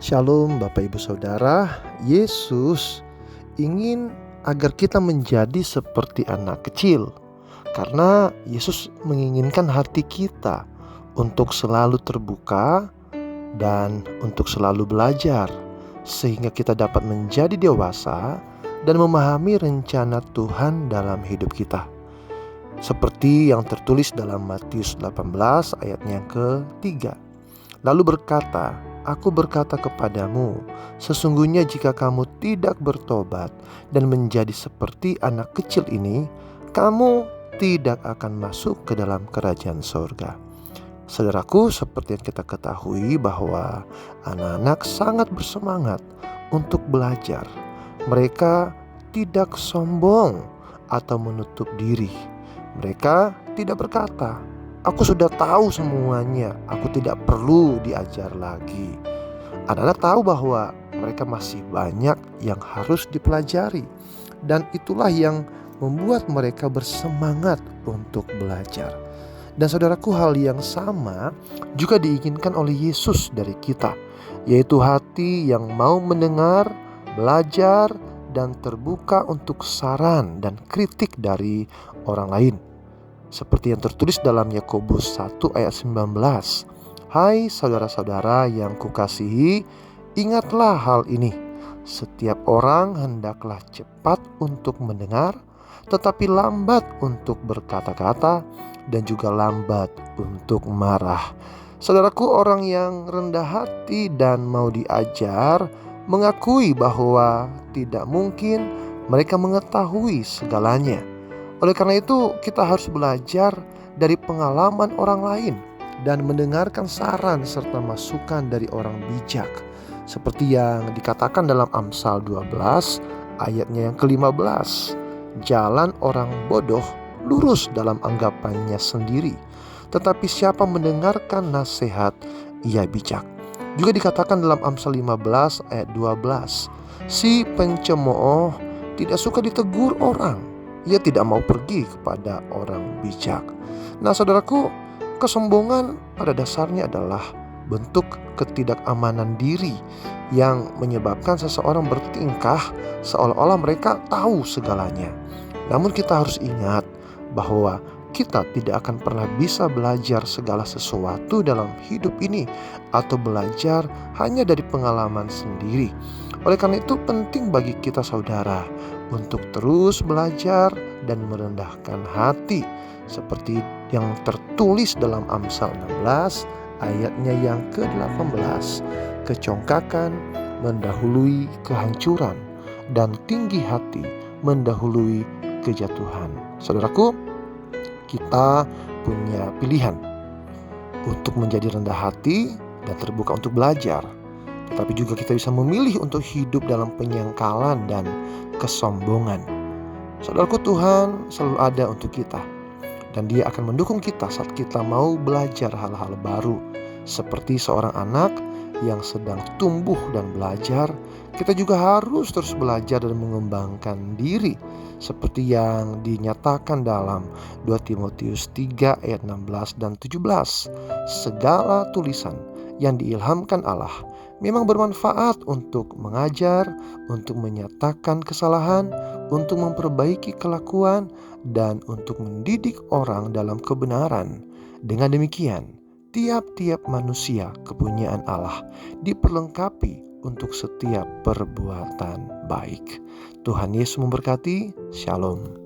Shalom Bapak Ibu Saudara. Yesus ingin agar kita menjadi seperti anak kecil, karena Yesus menginginkan hati kita untuk selalu terbuka dan untuk selalu belajar, sehingga kita dapat menjadi dewasa dan memahami rencana Tuhan dalam hidup kita. Seperti yang tertulis dalam Matius 18 ayatnya yang ke-3. Lalu berkata, Aku berkata kepadamu, sesungguhnya jika kamu tidak bertobat dan menjadi seperti anak kecil ini, kamu tidak akan masuk ke dalam kerajaan surga. Saudaraku, seperti yang kita ketahui bahwa anak-anak sangat bersemangat untuk belajar. Mereka tidak sombong atau menutup diri. Mereka tidak berkata, Aku sudah tahu semuanya, aku tidak perlu diajar lagi. Anak-anak tahu bahwa mereka masih banyak yang harus dipelajari, dan itulah yang membuat mereka bersemangat untuk belajar. Dan saudaraku, hal yang sama juga diinginkan oleh Yesus dari kita, yaitu hati yang mau mendengar, belajar, dan terbuka untuk saran dan kritik dari orang lain. Seperti yang tertulis dalam Yakobus 1 ayat 19. Hai saudara-saudara yang kukasihi, ingatlah hal ini. Setiap orang hendaklah cepat untuk mendengar, tetapi lambat untuk berkata-kata, dan juga lambat untuk marah. Saudaraku, orang yang rendah hati dan mau diajar mengakui bahwa tidak mungkin mereka mengetahui segalanya. Oleh karena itu, kita harus belajar dari pengalaman orang lain dan mendengarkan saran serta masukan dari orang bijak. Seperti yang dikatakan dalam Amsal 12 ayatnya yang ke-15. Jalan orang bodoh lurus dalam anggapannya sendiri, tetapi siapa mendengarkan nasihat, ia bijak. Juga dikatakan dalam Amsal 15 ayat 12. Si pencemooh tidak suka ditegur orang. Ia tidak mau pergi kepada orang bijak. Nah saudaraku, kesombongan pada dasarnya adalah bentuk ketidakamanan diri yang menyebabkan seseorang bertingkah seolah-olah mereka tahu segalanya. Namun kita harus ingat bahwa kita tidak akan pernah bisa belajar segala sesuatu dalam hidup ini atau belajar hanya dari pengalaman sendiri. Oleh karena itu penting bagi kita saudara untuk terus belajar dan merendahkan hati, seperti yang tertulis dalam Amsal 16 ayatnya yang ke-18. Kecongkakan mendahului kehancuran dan tinggi hati mendahului kejatuhan. Saudaraku, kita punya pilihan untuk menjadi rendah hati dan terbuka untuk belajar. Tetapi juga kita bisa memilih untuk hidup dalam penyangkalan dan kesombongan. Saudaraku, Tuhan selalu ada untuk kita, dan Dia akan mendukung kita saat kita mau belajar hal-hal baru. Seperti seorang anak yang sedang tumbuh dan belajar, kita juga harus terus belajar dan mengembangkan diri, seperti yang dinyatakan dalam 2 Timotius 3 ayat 16 dan 17. Segala tulisan yang diilhamkan Allah memang bermanfaat untuk mengajar, untuk menyatakan kesalahan, untuk memperbaiki kelakuan, dan untuk mendidik orang dalam kebenaran. Dengan demikian, tiap-tiap manusia kepunyaan Allah diperlengkapi untuk setiap perbuatan baik. Tuhan Yesus memberkati. Shalom.